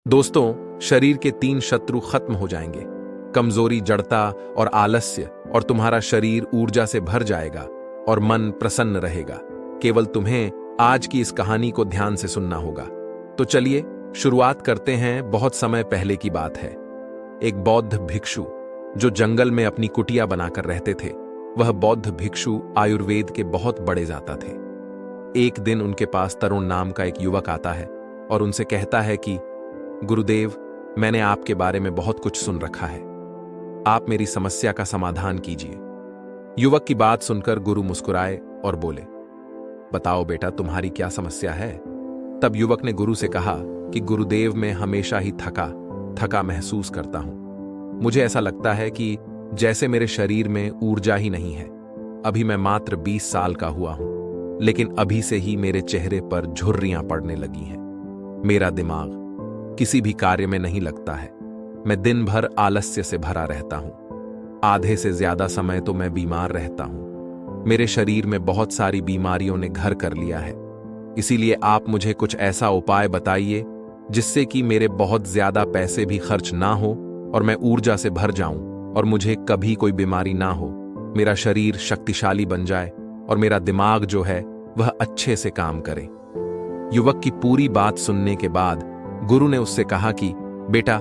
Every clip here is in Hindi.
दोस्तों, शरीर के 3 शत्रु खत्म हो जाएंगे। कमजोरी, जड़ता और आलस्य, और तुम्हारा शरीर ऊर्जा से भर जाएगा और मन प्रसन्न रहेगा। केवल तुम्हें आज की इस कहानी को ध्यान से सुनना होगा। तो चलिए शुरुआत करते हैं। बहुत समय पहले की बात है। एक बौद्ध भिक्षु जो जंगल में अपनी कुटिया बनाकर रहते थे, वह बौद्ध भिक्षु आयुर्वेद के बहुत बड़े जाता थे। एक दिन उनके पास तरुण नाम का एक युवक आता है और उनसे कहता है कि गुरुदेव, मैंने आपके बारे में बहुत कुछ सुन रखा है, आप मेरी समस्या का समाधान कीजिए। युवक की बात सुनकर गुरु मुस्कुराए और बोले, बताओ बेटा, तुम्हारी क्या समस्या है? तब युवक ने गुरु से कहा कि गुरुदेव, मैं हमेशा ही थका महसूस करता हूं। मुझे ऐसा लगता है कि जैसे मेरे शरीर में ऊर्जा ही नहीं है। अभी मैं मात्र 20 साल का हुआ हूं, लेकिन अभी से ही मेरे चेहरे पर झुर्रियां पड़ने लगी हैं। मेरा दिमाग किसी भी कार्य में नहीं लगता है। मैं दिन भर आलस्य से भरा रहता हूं। आधे से ज्यादा समय तो मैं बीमार रहता हूं। मेरे शरीर में बहुत सारी बीमारियों ने घर कर लिया है। इसीलिए आप मुझे कुछ ऐसा उपाय बताइए जिससे कि मेरे बहुत ज्यादा पैसे भी खर्च ना हो और मैं ऊर्जा से भर जाऊं और मुझे कभी कोई बीमारी ना हो। मेरा शरीर शक्तिशाली बन जाए और मेरा दिमाग जो है वह अच्छे से काम करे। युवक की पूरी बात सुनने के बाद गुरु ने उससे कहा कि बेटा,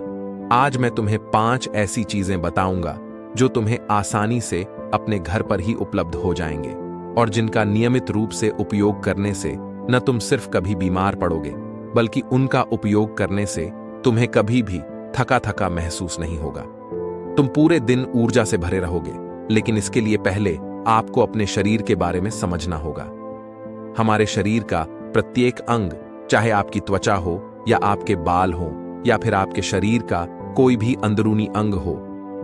आज मैं तुम्हें 5 ऐसी चीजें बताऊंगा जो तुम्हें आसानी से अपने घर पर ही उपलब्ध हो जाएंगे और जिनका नियमित रूप से उपयोग करने से न तुम सिर्फ कभी बीमार पड़ोगे, बल्कि उनका उपयोग करने से तुम्हें कभी भी थका महसूस नहीं होगा। तुम पूरे दिन ऊर्जा से भरे रहोगे। लेकिन इसके लिए पहले आपको अपने शरीर के बारे में समझना होगा। हमारे शरीर का प्रत्येक अंग, चाहे आपकी त्वचा हो या आपके बाल हो या फिर आपके शरीर का कोई भी अंदरूनी अंग हो,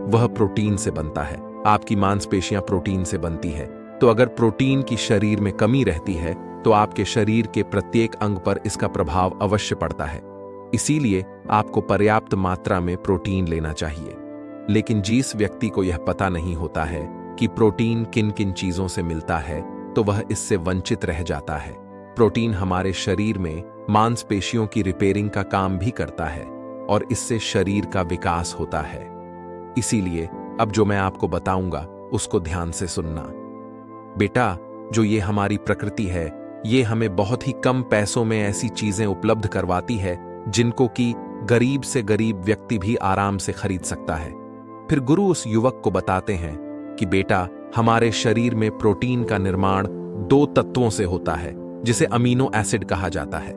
वह प्रोटीन से बनता है। आपकी मांसपेशियां प्रोटीन से बनती है। तो अगर प्रोटीन की शरीर में कमी रहती है तो आपके शरीर के प्रत्येक अंग पर इसका प्रभाव अवश्य पड़ता है। इसीलिए आपको पर्याप्त मात्रा में प्रोटीन लेना चाहिए। लेकिन जिस व्यक्ति को यह पता नहीं होता है कि प्रोटीन किन किन चीजों से मिलता है, तो वह इससे वंचित रह जाता है। प्रोटीन हमारे शरीर में मांसपेशियों की रिपेयरिंग का काम भी करता है और इससे शरीर का विकास होता है। इसीलिए अब जो मैं आपको बताऊंगा उसको ध्यान से सुनना। बेटा, जो ये हमारी प्रकृति है, ये हमें बहुत ही कम पैसों में ऐसी चीजें उपलब्ध करवाती है जिनको कि गरीब से गरीब व्यक्ति भी आराम से खरीद सकता है। फिर गुरु उस युवक को बताते हैं कि बेटा, हमारे शरीर में प्रोटीन का निर्माण 2 तत्वों से होता है, जिसे अमीनो एसिड कहा जाता है।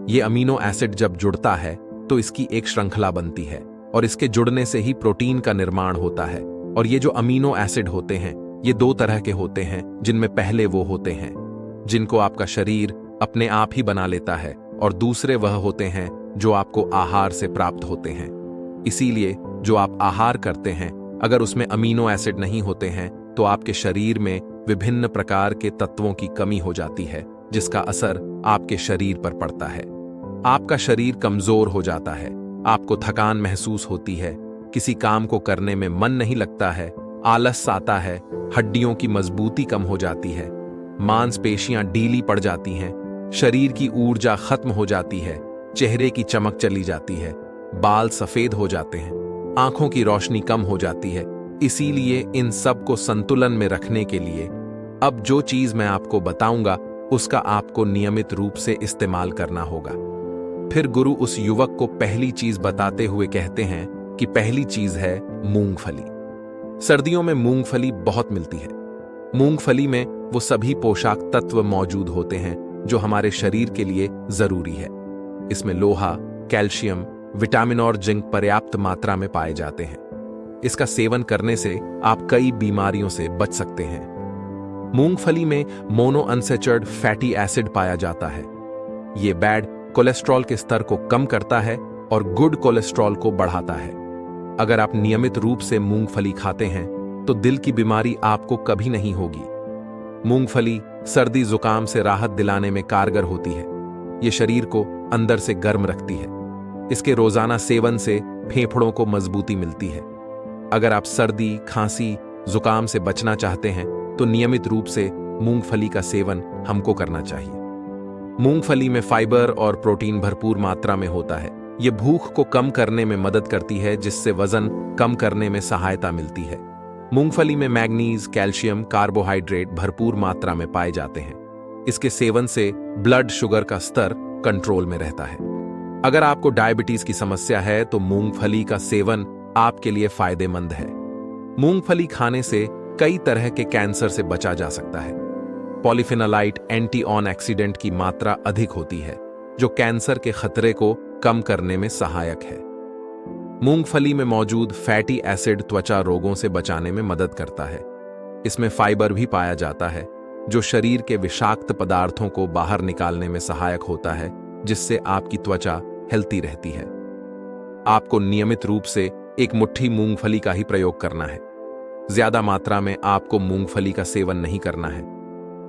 ये अमीनो एसिड जब जुड़ता है तो इसकी एक श्रृंखला बनती है और इसके जुड़ने से ही प्रोटीन का निर्माण होता है। और ये जो अमीनो एसिड होते हैं, ये 2 तरह के होते हैं, जिनमें पहले वो होते हैं जिनको आपका शरीर अपने आप ही बना लेता है और दूसरे वह होते हैं जो आपको आहार से प्राप्त होते हैं। इसीलिए जो आप आहार करते हैं, अगर उसमें अमीनो एसिड नहीं होते हैं तो आपके शरीर में विभिन्न प्रकार के तत्वों की कमी हो जाती है, जिसका असर आपके शरीर पर पड़ता है। आपका शरीर कमजोर हो जाता है, आपको थकान महसूस होती है, किसी काम को करने में मन नहीं लगता है, आलस आता है, हड्डियों की मजबूती कम हो जाती है, मांसपेशियां ढीली पड़ जाती हैं, शरीर की ऊर्जा खत्म हो जाती है, चेहरे की चमक चली जाती है, बाल सफेद हो जाते हैं, आंखों की रोशनी कम हो जाती है। इसीलिए इन सब को संतुलन में रखने के लिए अब जो चीज मैं आपको बताऊंगा उसका आपको नियमित रूप से इस्तेमाल करना होगा। फिर गुरु उस युवक को पहली चीज बताते हुए कहते हैं कि पहली चीज है मूंगफली। सर्दियों में मूंगफली बहुत मिलती है। मूंगफली में वो सभी पोषक तत्व मौजूद होते हैं जो हमारे शरीर के लिए जरूरी है। इसमें लोहा, कैल्शियम, विटामिन और जिंक पर्याप्त मात्रा में पाए जाते हैं। इसका सेवन करने से आप कई बीमारियों से बच सकते हैं। मूंगफली में मोनोअनसैचुरेटेड फैटी एसिड पाया जाता है। ये बैड कोलेस्ट्रॉल के स्तर को कम करता है और गुड कोलेस्ट्रॉल को बढ़ाता है। अगर आप नियमित रूप से मूंगफली खाते हैं तो दिल की बीमारी आपको कभी नहीं होगी। मूंगफली सर्दी जुकाम से राहत दिलाने में कारगर होती है। ये शरीर को अंदर से गर्म रखती है। इसके रोजाना सेवन से फेफड़ों को मजबूती मिलती है। अगर आप सर्दी, खांसी, जुकाम से बचना चाहते हैं तो नियमित रूप से मूंगफली का सेवन हमको करना चाहिए। मूंगफली में फाइबर और प्रोटीन भरपूर मात्रा में होता है, ये भूख को कम करने में मदद करती है, जिससे वजन कम करने में सहायता मिलती है। मूंगफली में मैग्नीज, कैल्शियम, कार्बोहाइड्रेट भरपूर मात्रा में पाए जाते हैं। इसके सेवन से ब्लड शुगर का स्तर कंट्रोल में रहता है। अगर आपको डायबिटीज की समस्या है तो मूंगफली का सेवन आपके लिए फायदेमंद है। मूंगफली खाने से कई तरह के कैंसर से बचा जा सकता है। पॉलीफिनोलाइट एंटी-ऑक्सीडेंट की मात्रा अधिक होती है, जो कैंसर के खतरे को कम करने में सहायक है। मूंगफली में मौजूद फैटी एसिड त्वचा रोगों से बचाने में मदद करता है। इसमें फाइबर भी पाया जाता है, जो शरीर के विषाक्त पदार्थों को बाहर निकालने में सहायक होता है, जिससे आपकी त्वचा हेल्थी रहती है। आपको नियमित रूप से एक मुट्ठी मूंगफली का ही प्रयोग करना है। ज्यादा मात्रा में आपको मूंगफली का सेवन नहीं करना है।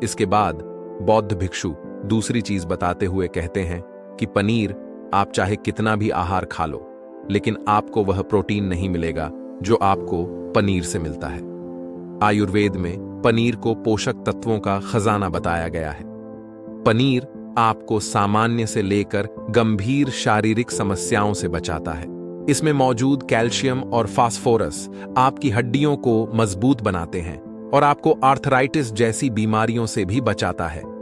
इसके बाद बौद्ध भिक्षु दूसरी चीज बताते हुए कहते हैं कि पनीर आप चाहे कितना भी आहार खा लो, लेकिन आपको वह प्रोटीन नहीं मिलेगा जो आपको पनीर से मिलता है। आयुर्वेद में पनीर को पोषक तत्वों का खजाना बताया गया है। पनीर आपको सामान्य से लेकर गंभीर शारीरिक समस्याओं से बचाता है। इसमें मौजूद कैल्शियम और फास्फोरस आपकी हड्डियों को मजबूत बनाते हैं और आपको आर्थराइटिस जैसी बीमारियों से भी बचाता है।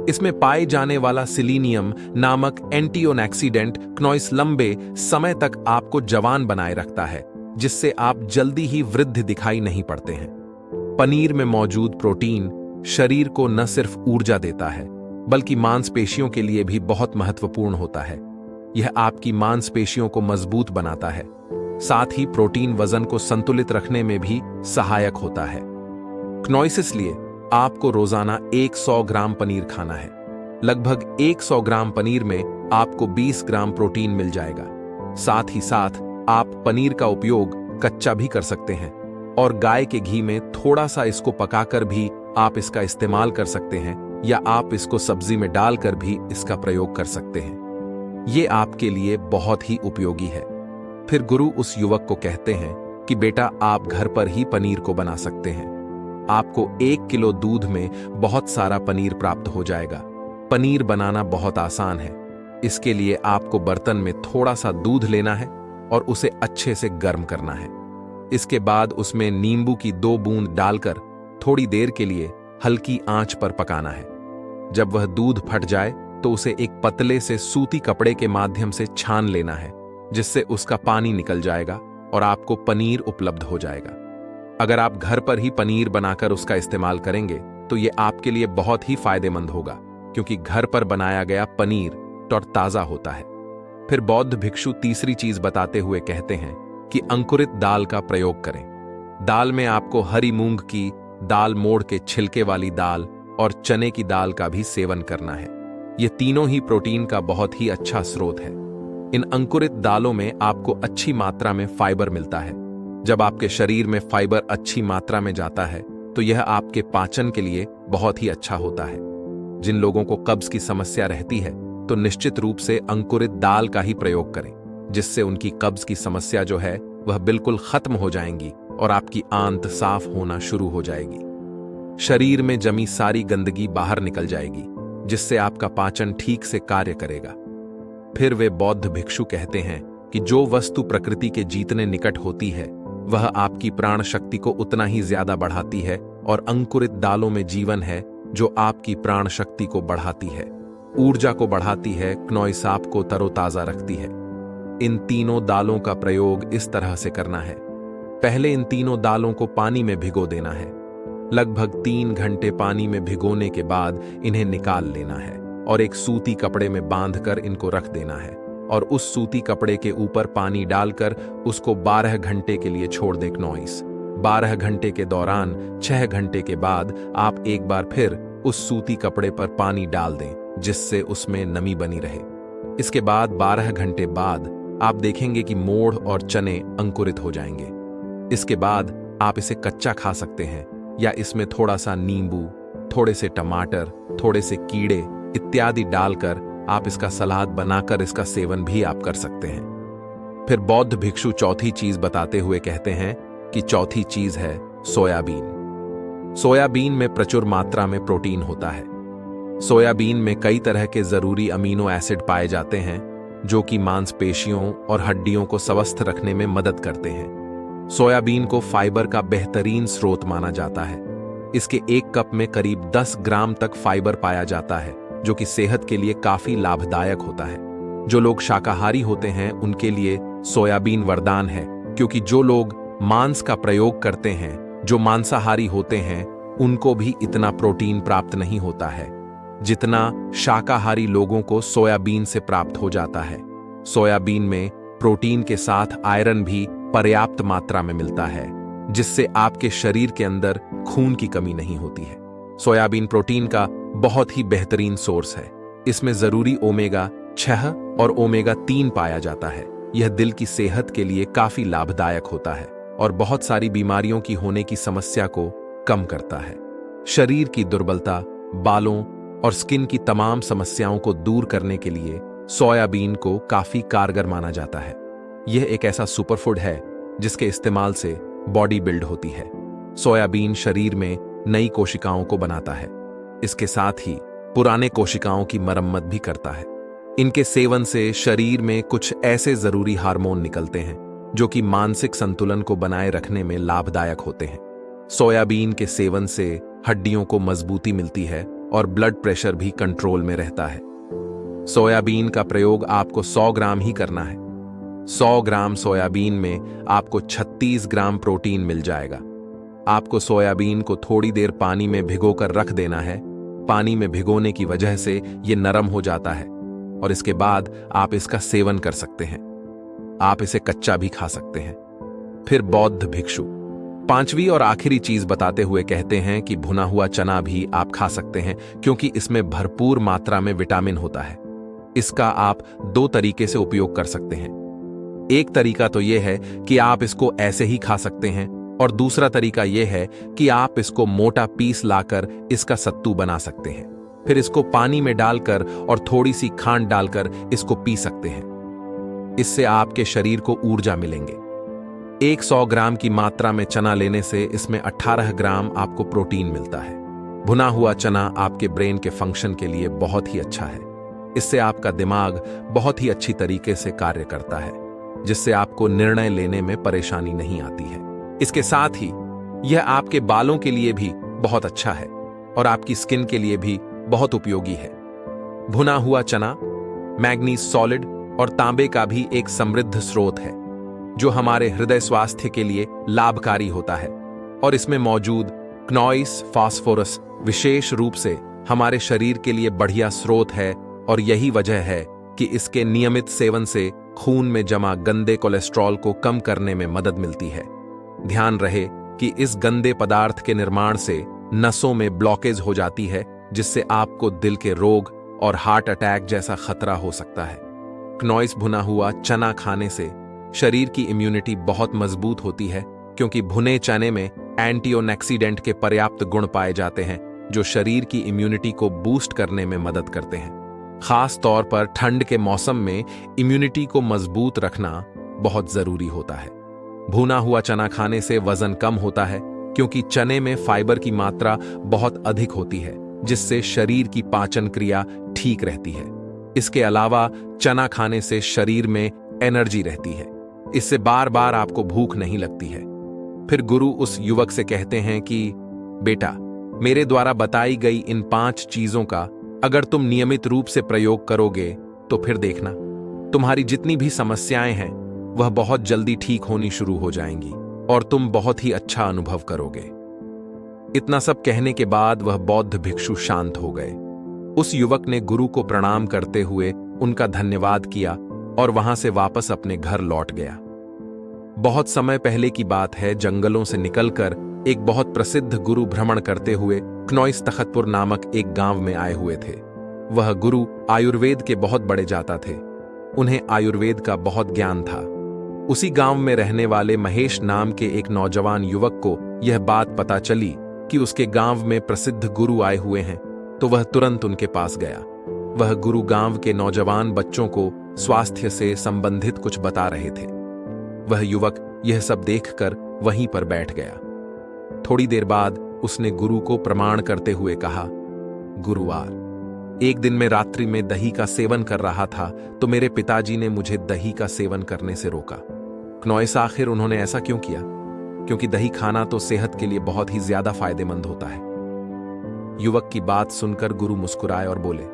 इसमें पाए जाने वाला सिलीनियम नामक एंटी-ऑक्सीडेंट क्नोइस लंबे समय तक आपको जवान बनाए रखता है, जिससे आप जल्दी ही वृद्ध दिखाई नहीं पड़ते हैं। पनीर में मौजूद प्रोटीन शरीर को न सिर्फ ऊर्जा देता है, बल्कि मांसपेशियों के लिए भी बहुत महत्वपूर्ण होता है। यह आपकी मांसपेशियों को मजबूत बनाता है। साथ ही प्रोटीन वजन को संतुलित रखने में भी सहायक होता है। क्नोइसिस लिए आपको रोजाना 100 ग्राम पनीर खाना है। लगभग 100 ग्राम पनीर में आपको 20 ग्राम प्रोटीन मिल जाएगा। साथ ही साथ आप पनीर का उपयोग कच्चा भी कर सकते हैं और गाय के घी में थोड़ा सा इसको पकाकर भी आप इसका इस्तेमाल कर सकते हैं, या आप इसको सब्जी में डालकर भी इसका प्रयोग कर सकते हैं। ये आपके लिए बहुत ही उपयोगी है। फिर गुरु उस युवक को कहते हैं कि बेटा, आप घर पर ही पनीर को बना सकते हैं। आपको 1 किलो दूध में बहुत सारा पनीर प्राप्त हो जाएगा। पनीर बनाना बहुत आसान है। इसके लिए आपको बर्तन में थोड़ा सा दूध लेना है और उसे अच्छे से गर्म करना है। इसके बाद उसमें नींबू की 2 बूंद डालकर थोड़ी देर के लिए हल्की आंच पर पकाना है। जब वह दूध फट जाए तो उसे एक पतले से सूती कपड़े के माध्यम से छान लेना है, जिससे उसका पानी निकल जाएगा और आपको पनीर उपलब्ध हो जाएगा। अगर आप घर पर ही पनीर बनाकर उसका इस्तेमाल करेंगे तो यह आपके लिए बहुत ही फायदेमंद होगा, क्योंकि घर पर बनाया गया पनीर और ताजा होता है। फिर बौद्ध भिक्षु तीसरी चीज बताते हुए कहते हैं कि अंकुरित दाल का प्रयोग करें। दाल में आपको हरी मूंग की दाल, मोड़ के छिलके वाली दाल और चने की दाल का भी सेवन करना है। ये तीनों ही प्रोटीन का बहुत ही अच्छा स्रोत है। इन अंकुरित दालों में आपको अच्छी मात्रा में फाइबर मिलता है। जब आपके शरीर में फाइबर अच्छी मात्रा में जाता है तो यह आपके पाचन के लिए बहुत ही अच्छा होता है। जिन लोगों को कब्ज की समस्या रहती है तो निश्चित रूप से अंकुरित दाल का ही प्रयोग करें, जिससे उनकी कब्ज की समस्या जो है वह बिल्कुल खत्म हो जाएंगी और आपकी आंत साफ होना शुरू हो जाएगी। शरीर में जमी सारी गंदगी बाहर निकल जाएगी, जिससे आपका पाचन ठीक से कार्य करेगा। फिर वे बौद्ध भिक्षु कहते हैं कि जो वस्तु प्रकृति के जितने निकट होती है वह आपकी प्राण शक्ति को उतना ही ज्यादा बढ़ाती है, और अंकुरित दालों में जीवन है जो आपकी प्राण शक्ति को बढ़ाती है, ऊर्जा को बढ़ाती है, क्नोइस को तरोताजा रखती है। इन तीनों दालों का प्रयोग इस तरह से करना है। पहले इन तीनों दालों को पानी में भिगो देना है। लगभग 3 घंटे पानी में भिगोने के बाद इन्हें निकाल लेना है और एक सूती कपड़े में बांधकर इनको रख देना है, और उस सूती कपड़े के ऊपर पानी डालकर उसको 12 घंटे के लिए छोड़ दें। क्नोइस 12 घंटे के दौरान 6 घंटे के बाद आप एक बार फिर उस सूती कपड़े पर पानी डाल दें, जिससे उसमें नमी बनी रहे। इसके बाद 12 घंटे बाद आप देखेंगे कि मोड़ और चने अंकुरित हो जाएंगे। इसके बाद आप इसे कच्चा खा सकते हैं, या इसमें थोड़ा सा नींबू, थोड़े से टमाटर, थोड़े से कीड़े इत्यादि डालकर आप इसका सलाद बनाकर इसका सेवन भी आप कर सकते हैं। फिर बौद्ध भिक्षु चौथी चीज बताते हुए कहते हैं कि चौथी चीज है सोयाबीन। सोयाबीन में प्रचुर मात्रा में प्रोटीन होता है। सोयाबीन में कई तरह के जरूरी अमीनो एसिड पाए जाते हैं, जो कि मांसपेशियों और हड्डियों को स्वस्थ रखने में मदद करते हैं। सोयाबीन को फाइबर का बेहतरीन स्रोत माना जाता है। इसके एक कप में करीब 10 ग्राम तक फाइबर पाया जाता है, जो कि सेहत के लिए काफी लाभदायक होता है। जो लोग शाकाहारी होते हैं उनके लिए सोयाबीन वरदान है, क्योंकि जो लोग मांस का प्रयोग करते हैं, जो मांसाहारी होते हैं, उनको भी इतना प्रोटीन प्राप्त नहीं होता है जितना शाकाहारी लोगों को सोयाबीन से प्राप्त हो जाता है। सोयाबीन में प्रोटीन के साथ आयरन भी पर्याप्त मात्रा में मिलता है, जिससे आपके शरीर के अंदर खून की कमी नहीं होती है। सोयाबीन प्रोटीन का बहुत ही बेहतरीन सोर्स है। इसमें जरूरी ओमेगा 6 और ओमेगा 3 पाया जाता है। यह दिल की सेहत के लिए काफी लाभदायक होता है और बहुत सारी बीमारियों की होने की समस्या को कम करता है। शरीर की दुर्बलता, बालों और स्किन की तमाम समस्याओं को दूर करने के लिए सोयाबीन को काफी कारगर माना जाता है। यह एक ऐसा सुपरफूड है जिसके इस्तेमाल से बॉडी बिल्ड होती है। सोयाबीन शरीर में नई कोशिकाओं को बनाता है। इसके साथ ही पुराने कोशिकाओं की मरम्मत भी करता है। इनके सेवन से शरीर में कुछ ऐसे जरूरी हार्मोन निकलते हैं जो कि मानसिक संतुलन को बनाए रखने में लाभदायक होते हैं। सोयाबीन के सेवन से हड्डियों को मजबूती मिलती है और ब्लड प्रेशर भी कंट्रोल में रहता है। सोयाबीन का प्रयोग आपको 100 ग्राम ही करना है। 100 ग्राम सोयाबीन में आपको 36 ग्राम प्रोटीन मिल जाएगा। आपको सोयाबीन को थोड़ी देर पानी में भिगोकर रख देना है। पानी में भिगोने की वजह से ये नरम हो जाता है और इसके बाद आप इसका सेवन कर सकते हैं। आप इसे कच्चा भी खा सकते हैं। फिर बौद्ध भिक्षु 5वीं और आखिरी चीज बताते हुए कहते हैं कि भुना हुआ चना भी आप खा सकते हैं, क्योंकि इसमें भरपूर मात्रा में विटामिन होता है। इसका आप 2 तरीके से उपयोग कर सकते हैं। एक तरीका तो यह है कि आप इसको ऐसे ही खा सकते हैं और दूसरा तरीका यह है कि आप इसको मोटा पीस लाकर इसका सत्तू बना सकते हैं। फिर इसको पानी में डालकर और थोड़ी सी खांड डालकर इसको पी सकते हैं। इससे आपके शरीर को ऊर्जा मिलेंगे। 100 ग्राम की मात्रा में चना लेने से इसमें 18 ग्राम आपको प्रोटीन मिलता है। भुना हुआ चना आपके ब्रेन के फंक्शन के लिए बहुत ही अच्छा है। इससे आपका दिमाग बहुत ही अच्छी तरीके से कार्य करता है, जिससे आपको निर्णय लेने में परेशानी नहीं आती है। इसके साथ ही यह आपके बालों के लिए भी बहुत अच्छा है और आपकी स्किन के लिए भी बहुत उपयोगी है। भुना हुआ चना मैग्नीज सॉलिड और तांबे का भी एक समृद्ध स्रोत है, जो हमारे हृदय स्वास्थ्य के लिए लाभकारी होता है। और इसमें मौजूद क्नोइस फास्फोरस विशेष रूप से हमारे शरीर के लिए बढ़िया स्रोत है और यही वजह है कि इसके नियमित सेवन से खून में जमा गंदे कोलेस्ट्रॉल को कम करने में मदद मिलती है। ध्यान रहे कि इस गंदे पदार्थ के निर्माण से नसों में ब्लॉकेज हो जाती है, जिससे आपको दिल के रोग और हार्ट अटैक जैसा खतरा हो सकता है। क्नोइस भुना हुआ चना खाने से शरीर की इम्यूनिटी बहुत मजबूत होती है, क्योंकि भुने चने में एंटीऑक्सीडेंट के पर्याप्त गुण पाए जाते हैं, जो शरीर की इम्यूनिटी को बूस्ट करने में मदद करते हैं। खास तौर पर ठंड के मौसम में इम्यूनिटी को मजबूत रखना बहुत जरूरी होता है। भुना हुआ चना खाने से वजन कम होता है, क्योंकि चने में फाइबर की मात्रा बहुत अधिक होती है, जिससे शरीर की पाचन क्रिया ठीक रहती है। इसके अलावा चना खाने से शरीर में एनर्जी रहती है। इससे बार बार आपको भूख नहीं लगती है। फिर गुरु उस युवक से कहते हैं कि बेटा, मेरे द्वारा बताई गई इन 5 चीजों का अगर तुम नियमित रूप से प्रयोग करोगे तो फिर देखना, तुम्हारी जितनी भी समस्याएं हैं वह बहुत जल्दी ठीक होनी शुरू हो जाएंगी और तुम बहुत ही अच्छा अनुभव करोगे। इतना सब कहने के बाद वह बौद्ध भिक्षु शांत हो गए। उस युवक ने गुरु को प्रणाम करते हुए उनका धन्यवाद किया और वहां से वापस अपने घर लौट गया। बहुत समय पहले की बात है, जंगलों से निकलकर एक बहुत प्रसिद्ध गुरु भ्रमण करते हुए क्नोइस तखतपुर नामक एक गांव में आए हुए थे। वह गुरु आयुर्वेद के बहुत बड़े जाता थे। उन्हें आयुर्वेद का बहुत ज्ञान था। उसी गांव में रहने वाले महेश नाम के एक नौजवान युवक को यह बात पता चली कि उसके गांव में प्रसिद्ध गुरु आए हुए हैं, तो वह तुरंत उनके पास गया। वह गुरु गांव के नौजवान बच्चों को स्वास्थ्य से संबंधित कुछ बता रहे थे। वह युवक यह सब देखकर वहीं पर बैठ गया। थोड़ी देर बाद उसने गुरु को प्रणाम करते हुए कहा, गुरुवार, एक दिन मैं रात्रि में दही का सेवन कर रहा था तो मेरे पिताजी ने मुझे दही का सेवन करने से रोका। क्नौस, आखिर उन्होंने ऐसा क्यों किया? क्योंकि दही खाना तो सेहत के लिए बहुत ही ज्यादा फायदेमंद होता है। युवक की बात सुनकर गुरु मुस्कुराए और बोले,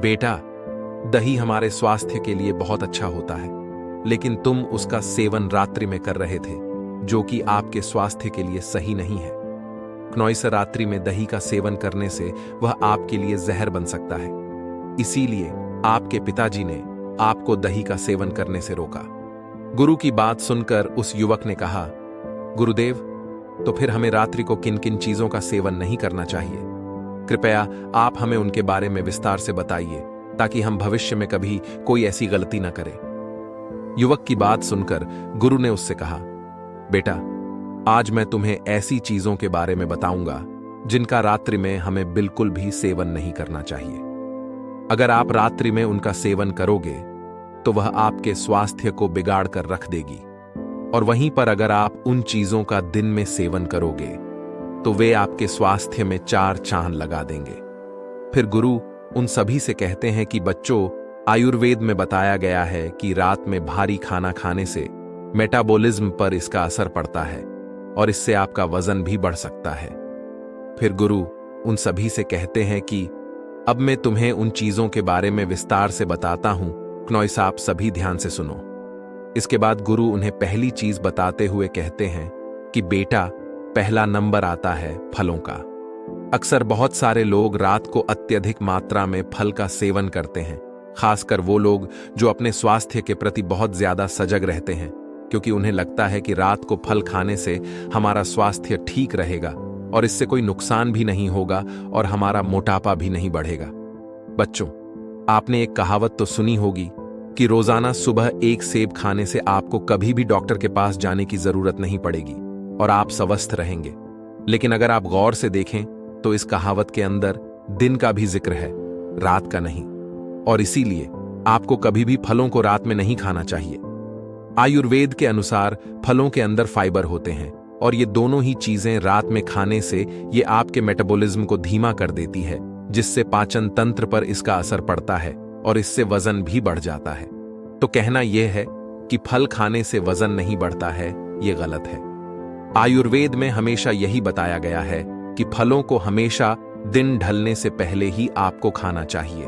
बेटा, दही हमारे स्वास्थ्य के लिए बहुत अच्छा होता है, लेकिन तुम उसका सेवन रात्रि में कर रहे थे, जो कि आपके स्वास्थ्य के लिए सही नहीं है। क्नौस, रात्रि में दही का सेवन करने से वह आपके लिए जहर बन सकता है, इसीलिए आपके पिताजी ने आपको दही का सेवन करने से रोका। गुरु की बात सुनकर उस युवक ने कहा, गुरुदेव, तो फिर हमें रात्रि को किन किन चीजों का सेवन नहीं करना चाहिए? कृपया आप हमें उनके बारे में विस्तार से बताइए, ताकि हम भविष्य में कभी कोई ऐसी गलती न करें। युवक की बात सुनकर गुरु ने उससे कहा, बेटा, आज मैं तुम्हें ऐसी चीजों के बारे में बताऊंगा जिनका रात्रि में हमें बिल्कुल भी सेवन नहीं करना चाहिए। अगर आप रात्रि में उनका सेवन करोगे तो वह आपके स्वास्थ्य को बिगाड़ कर रख देगी, और वहीं पर अगर आप उन चीजों का दिन में सेवन करोगे तो वे आपके स्वास्थ्य में 4 चांद लगा देंगे। फिर गुरु उन सभी से कहते हैं कि बच्चों, आयुर्वेद में बताया गया है कि रात में भारी खाना खाने से मेटाबॉलिज्म पर इसका असर पड़ता है और इससे आपका वजन भी बढ़ सकता है। फिर गुरु उन सभी से कहते हैं कि अब मैं तुम्हें उन चीजों के बारे में विस्तार से बताता हूं। क्नौस, आप सभी ध्यान से सुनो। इसके बाद गुरु उन्हें पहली चीज बताते हुए कहते हैं कि बेटा, पहला नंबर आता है फलों का। अक्सर बहुत सारे लोग रात को अत्यधिक मात्रा में फल का सेवन करते हैं, खासकर वो लोग जो अपने स्वास्थ्य के प्रति बहुत ज्यादा सजग रहते हैं, क्योंकि उन्हें लगता है कि रात को फल खाने से हमारा स्वास्थ्य ठीक रहेगा और इससे कोई नुकसान भी नहीं होगा और हमारा मोटापा भी नहीं बढ़ेगा। बच्चों, आपने एक कहावत तो सुनी होगी कि रोजाना सुबह एक सेब खाने से आपको कभी भी डॉक्टर के पास जाने की जरूरत नहीं पड़ेगी और आप स्वस्थ रहेंगे। लेकिन अगर आप गौर से देखें तो इस कहावत के अंदर दिन का भी जिक्र है, रात का नहीं, और इसीलिए आपको कभी भी फलों को रात में नहीं खाना चाहिए। आयुर्वेद के अनुसार फलों के अंदर फाइबर होते हैं और ये दोनों ही चीजें रात में खाने से ये आपके मेटाबॉलिज्म को धीमा कर देती है, जिससे पाचन तंत्र पर इसका असर पड़ता है और इससे वजन भी बढ़ जाता है। तो कहना यह है कि फल खाने से वजन नहीं बढ़ता है, ये गलत है। आयुर्वेद में हमेशा यही बताया गया है कि फलों को हमेशा दिन ढलने से पहले ही आपको खाना चाहिए।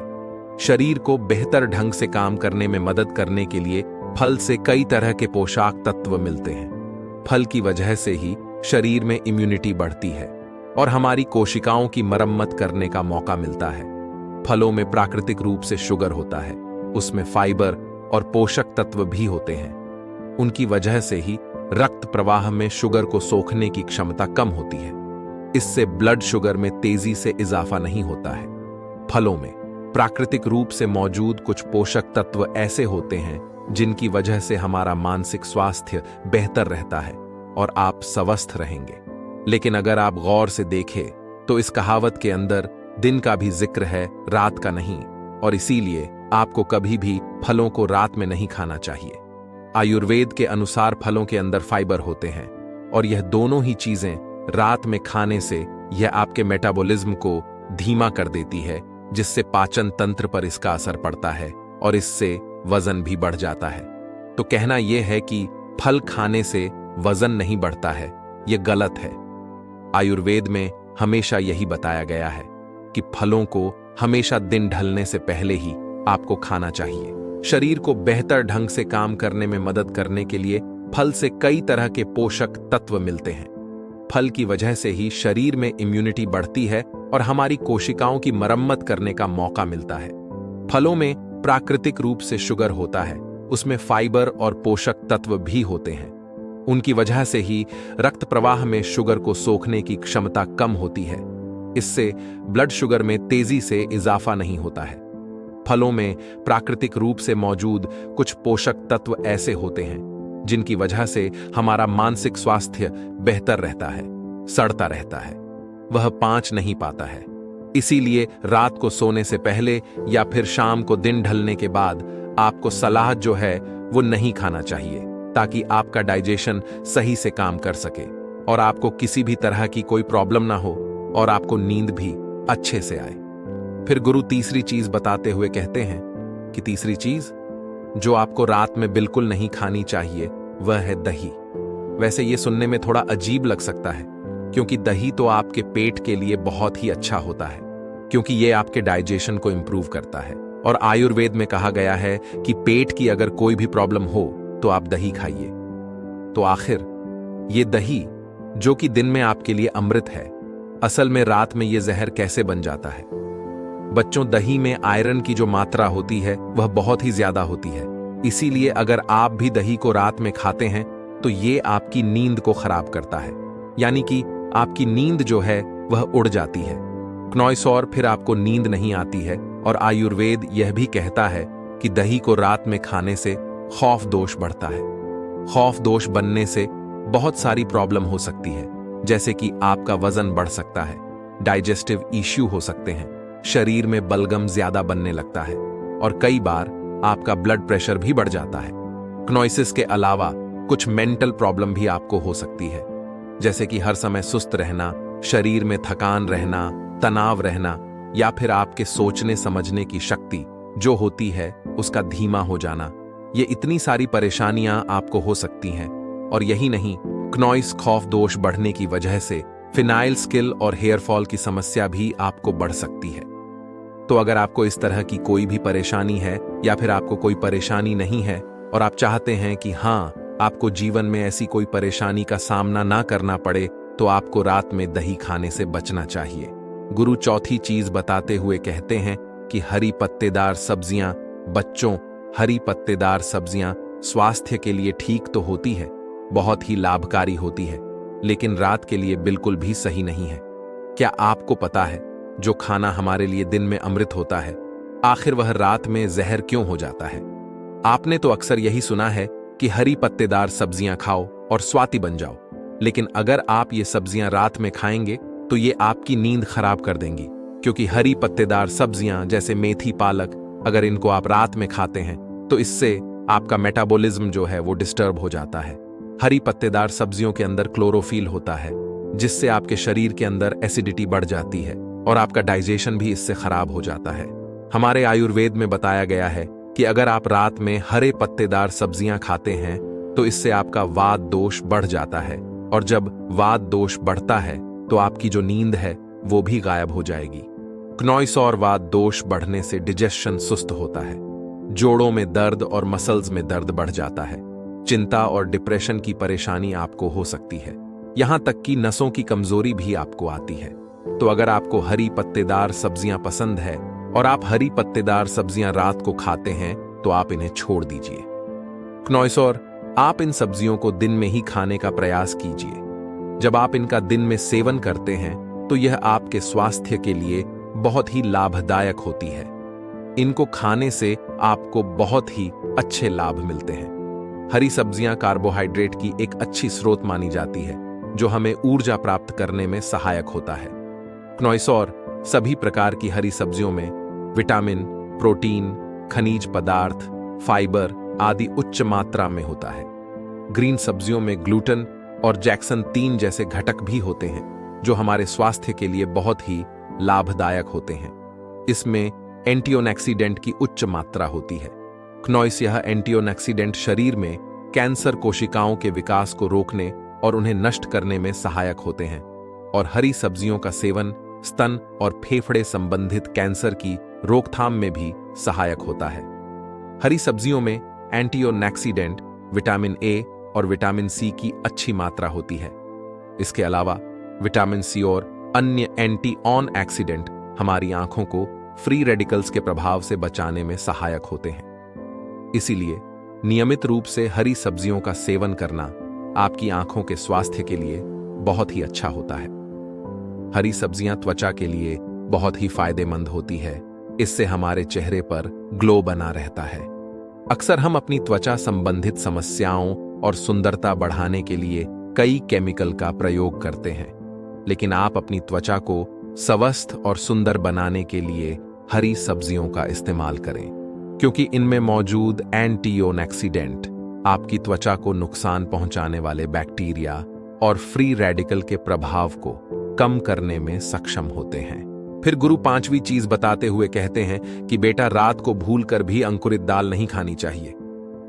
शरीर को बेहतर ढंग से काम करने में मदद करने के लिए फल से कई तरह के पोषक तत्व मिलते हैं। फल की वजह से ही शरीर में इम्यूनिटी बढ़ती है और हमारी कोशिकाओं की मरम्मत करने का मौका मिलता है। फलों में प्राकृतिक रूप से शुगर होता है, उसमें फाइबर और पोषक तत्व भी होते हैं। उनकी वजह से ही रक्त प्रवाह में शुगर को सोखने की क्षमता कम होती है। इससे ब्लड शुगर में तेजी से इजाफा नहीं होता है। फलों में प्राकृतिक रूप से मौजूद कुछ पोषक तत्व ऐसे होते हैं जिनकी वजह से हमारा मानसिक स्वास्थ्य बेहतर रहता है और आप स्वस्थ रहेंगे। लेकिन अगर आप गौर से देखें तो इस कहावत के अंदर दिन का भी जिक्र है, रात का नहीं, और इसीलिए आपको कभी भी फलों को रात में नहीं खाना चाहिए। आयुर्वेद के अनुसार फलों के अंदर फाइबर होते हैं और यह दोनों ही चीजें रात में खाने से यह आपके मेटाबॉलिज्म को धीमा कर देती है, जिससे पाचन तंत्र पर इसका असर पड़ता है और इससे वजन भी बढ़ जाता है। तो कहना यह है कि फल खाने से वजन नहीं बढ़ता है, यह गलत है। आयुर्वेद में हमेशा यही बताया गया है कि फलों को हमेशा दिन ढलने से पहले ही आपको खाना चाहिए। शरीर को बेहतर ढंग से काम करने में मदद करने के लिए फल से कई तरह के पोषक तत्व मिलते हैं। फल की वजह से ही शरीर में इम्यूनिटी बढ़ती है और हमारी कोशिकाओं की मरम्मत करने का मौका मिलता है। फलों में प्राकृतिक रूप से शुगर होता है, उसमें फाइबर और पोषक तत्व भी होते हैं। उनकी वजह से ही रक्त प्रवाह में शुगर को सोखने की क्षमता कम होती है। इससे ब्लड शुगर में तेजी से इजाफा नहीं होता है। फलों में प्राकृतिक रूप से मौजूद कुछ पोषक तत्व ऐसे होते हैं जिनकी वजह से हमारा मानसिक स्वास्थ्य बेहतर रहता है, सड़ता रहता है, वह पांच नहीं पाता है। इसीलिए रात को सोने से पहले या फिर शाम को दिन ढलने के बाद आपको सलाद जो है वो नहीं खाना चाहिए, ताकि आपका डाइजेशन सही से काम कर सके और आपको किसी भी तरह की कोई प्रॉब्लम ना हो और आपको नींद भी अच्छे से आए। फिर गुरु तीसरी चीज बताते हुए कहते हैं कि तीसरी चीज जो आपको रात में बिल्कुल नहीं खानी चाहिए वह है दही। वैसे ये सुनने में थोड़ा अजीब लग सकता है, क्योंकि दही तो आपके पेट के लिए बहुत ही अच्छा होता है, क्योंकि ये आपके डाइजेशन को इंप्रूव करता है। और आयुर्वेद में कहा गया है कि पेट की अगर कोई भी प्रॉब्लम हो तो आप दही खाइए। तो आखिर ये दही जो कि दिन में आपके लिए अमृत है, असल में रात में ये जहर कैसे बन जाता है? बच्चों, दही में आयरन की जो मात्रा होती है वह बहुत ही ज्यादा होती है। इसीलिए अगर आप भी दही को रात में खाते हैं तो ये आपकी नींद को खराब करता है, यानी कि आपकी नींद जो है वह उड़ जाती है। क्नॉइसोर फिर आपको नींद नहीं आती है। और आयुर्वेद यह भी कहता है कि दही को रात में खाने से खौफ दोष बढ़ता है। खौफ दोष बनने से बहुत सारी प्रॉब्लम हो सकती है, जैसे कि आपका वजन बढ़ सकता है, डाइजेस्टिव इश्यू हो सकते हैं, शरीर में बलगम ज्यादा बनने लगता है और कई बार आपका ब्लड प्रेशर भी बढ़ जाता है। क्नोइसिस के अलावा कुछ मेंटल प्रॉब्लम भी आपको हो सकती है, जैसे कि हर समय सुस्त रहना, शरीर में थकान रहना, तनाव रहना, या फिर आपके सोचने समझने की शक्ति जो होती है उसका धीमा हो जाना। ये इतनी सारी परेशानियां आपको हो सकती हैं। और यही नहीं, क्नोइस खौफ दोष बढ़ने की वजह से फिनाइल स्किल और हेयर फॉल की समस्या भी आपको बढ़ सकती है। तो अगर आपको इस तरह की कोई भी परेशानी है या फिर आपको कोई परेशानी नहीं है और आप चाहते हैं कि हाँ, आपको जीवन में ऐसी कोई परेशानी का सामना ना करना पड़े, तो आपको रात में दही खाने से बचना चाहिए। गुरु चौथी चीज बताते हुए कहते हैं कि हरी पत्तेदार सब्जियां, बच्चों, हरी पत्तेदार सब्जियां स्वास्थ्य के लिए ठीक तो होती है, बहुत ही लाभकारी होती है, लेकिन रात के लिए बिल्कुल भी सही नहीं है। क्या आपको पता है जो खाना हमारे लिए दिन में अमृत होता है, आखिर वह रात में जहर क्यों हो जाता है? आपने तो अक्सर यही सुना है कि हरी पत्तेदार सब्जियां खाओ और स्वाति बन जाओ, लेकिन अगर आप ये सब्जियां रात में खाएंगे तो ये आपकी नींद खराब कर देंगी, क्योंकि हरी पत्तेदार सब्जियां जैसे मेथी, पालक, अगर इनको आप रात में खाते हैं तो इससे आपका मेटाबॉलिज्म जो है वो डिस्टर्ब हो जाता है। हरी पत्तेदार सब्जियों के अंदर क्लोरोफिल होता है, जिससे आपके शरीर के अंदर एसिडिटी बढ़ जाती है और आपका डाइजेशन भी इससे खराब हो जाता है। हमारे आयुर्वेद में बताया गया है कि अगर आप रात में हरे पत्तेदार सब्जियां खाते हैं तो इससे आपका वात दोष बढ़ जाता है, और जब वात दोष बढ़ता है तो आपकी जो नींद है वो भी गायब हो जाएगी। क्नोइस और वात दोष बढ़ने से डिजेशन सुस्त होता है, जोड़ों में दर्द और मसल्स में दर्द बढ़ जाता है, चिंता और डिप्रेशन की परेशानी आपको हो सकती है, यहां तक कि नसों की कमजोरी भी आपको आती है। तो अगर आपको हरी पत्तेदार सब्जियां पसंद है और आप हरी पत्तेदार सब्जियां रात को खाते हैं तो आप इन्हें छोड़ दीजिए। क्नोइस और आप इन सब्जियों को दिन में ही खाने का प्रयास कीजिए। जब आप इनका दिन में सेवन करते हैं तो यह आपके स्वास्थ्य के लिए बहुत ही लाभदायक होती है। इनको खाने से आपको बहुत ही अच्छे लाभ मिलते हैं। हरी सब्जियां कार्बोहाइड्रेट की एक अच्छी स्रोत मानी जाती है, जो हमें ऊर्जा प्राप्त करने में सहायक होता है। क्नोइस और सभी प्रकार की हरी सब्जियों में विटामिन, प्रोटीन, खनिज पदार्थ, फाइबर आदि उच्च मात्रा में होता है। ग्रीन सब्जियों में ग्लूटेन और जैक्सन 3 जैसे घटक भी होते हैं, जो हमारे स्वास्थ्य के लिए बहुत ही लाभदायक होते हैं। इसमें एंटीऑक्सीडेंट की उच्च मात्रा होती है। क्नोइस यह एंटीऑक्सीडेंट शरीर में कैंसर कोशिकाओं के विकास को रोकने और उन्हें नष्ट करने में सहायक होते हैं, और हरी सब्जियों का सेवन स्तन और फेफड़े संबंधित कैंसर की रोकथाम में भी सहायक होता है। हरी सब्जियों में एंटीऑक्सीडेंट, विटामिन ए और विटामिन सी की अच्छी मात्रा होती है। इसके अलावा विटामिन सी और अन्य एंटीऑक्सीडेंट हमारी आंखों को फ्री रेडिकल्स के प्रभाव से बचाने में सहायक होते हैं। इसीलिए नियमित रूप से हरी सब्जियों का सेवन करना आपकी आंखों के स्वास्थ्य के लिए बहुत ही अच्छा होता है। हरी सब्जियां त्वचा के लिए बहुत ही फायदेमंद होती है। इससे हमारे चेहरे पर ग्लो बना रहता है। अक्सर हम अपनी त्वचा संबंधित समस्याओं और सुंदरता बढ़ाने के लिए कई केमिकल का प्रयोग करते हैं, लेकिन आप अपनी त्वचा को स्वस्थ और सुंदर बनाने के लिए हरी सब्जियों का इस्तेमाल करें, क्योंकि इनमें मौजूद एंटीऑक्सीडेंट आपकी त्वचा को नुकसान पहुंचाने वाले बैक्टीरिया और फ्री रेडिकल के प्रभाव को कम करने में सक्षम होते हैं। फिर गुरु पांचवी चीज बताते हुए कहते हैं कि बेटा, रात को भूल कर भी अंकुरित दाल नहीं खानी चाहिए।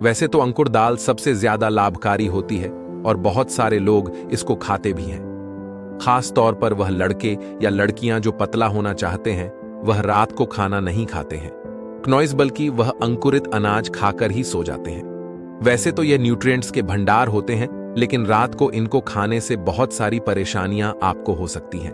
वैसे तो अंकुर दाल सबसे ज्यादा लाभकारी होती है और बहुत सारे लोग इसको खाते भी हैं। खास तौर पर वह लड़के या लड़कियां जो पतला होना चाहते हैं, वह रात को खाना नहीं खाते हैं क्नोइस, बल्कि वह अंकुरित अनाज खाकर ही सो जाते हैं। वैसे तो यह न्यूट्रिएंट्स के भंडार होते हैं, लेकिन रात को इनको खाने से बहुत सारी परेशानियां आपको हो सकती हैं,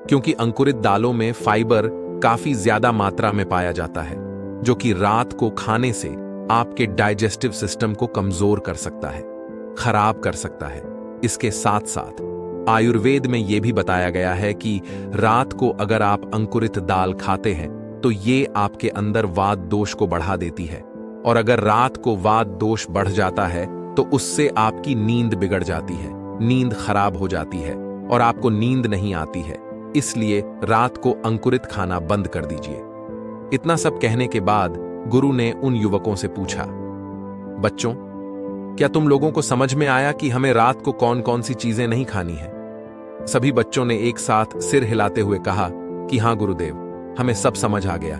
क्योंकि अंकुरित दालों में फाइबर काफी ज्यादा मात्रा में पाया जाता है, जो कि रात को खाने से आपके डाइजेस्टिव सिस्टम को कमजोर कर सकता है, खराब कर सकता है। इसके साथ साथ आयुर्वेद में यह भी बताया गया है कि रात को अगर आप अंकुरित दाल खाते हैं तो ये आपके अंदर वात दोष को बढ़ा देती है, और अगर रात को वात दोष बढ़ जाता है तो उससे आपकी नींद बिगड़ जाती है, नींद खराब हो जाती है और आपको नींद नहीं आती है। इसलिए रात को अंकुरित खाना बंद कर दीजिए। इतना सब कहने के बाद गुरु ने उन युवकों से पूछा, बच्चों, क्या तुम लोगों को समझ में आया कि हमें रात को कौन कौन सी चीजें नहीं खानी है? सभी बच्चों ने एक साथ सिर हिलाते हुए कहा कि हाँ गुरुदेव, हमें सब समझ आ गया।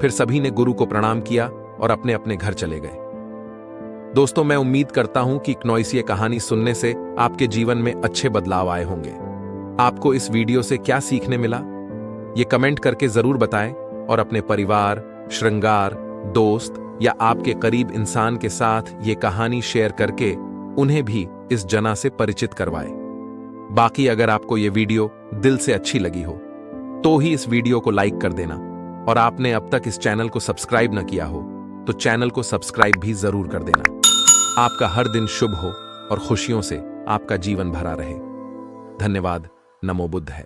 फिर सभी ने गुरु को प्रणाम किया और अपने अपने घर चले गए। दोस्तों, मैं उम्मीद करता हूं कि क्नोइस ये कहानी सुनने से आपके जीवन में अच्छे बदलाव आए होंगे। आपको इस वीडियो से क्या सीखने मिला, ये कमेंट करके जरूर बताएं और अपने परिवार, श्रृंगार, दोस्त या आपके करीब इंसान के साथ ये कहानी शेयर करके उन्हें भी इस जना से परिचित करवाएं। बाकी अगर आपको ये वीडियो दिल से अच्छी लगी हो तो ही इस वीडियो को लाइक कर देना, और आपने अब तक इस चैनल को सब्सक्राइब न किया हो तो चैनल को सब्सक्राइब भी जरूर कर देना। आपका हर दिन शुभ हो और खुशियों से आपका जीवन भरा रहे। धन्यवाद। नमो बुद्ध है।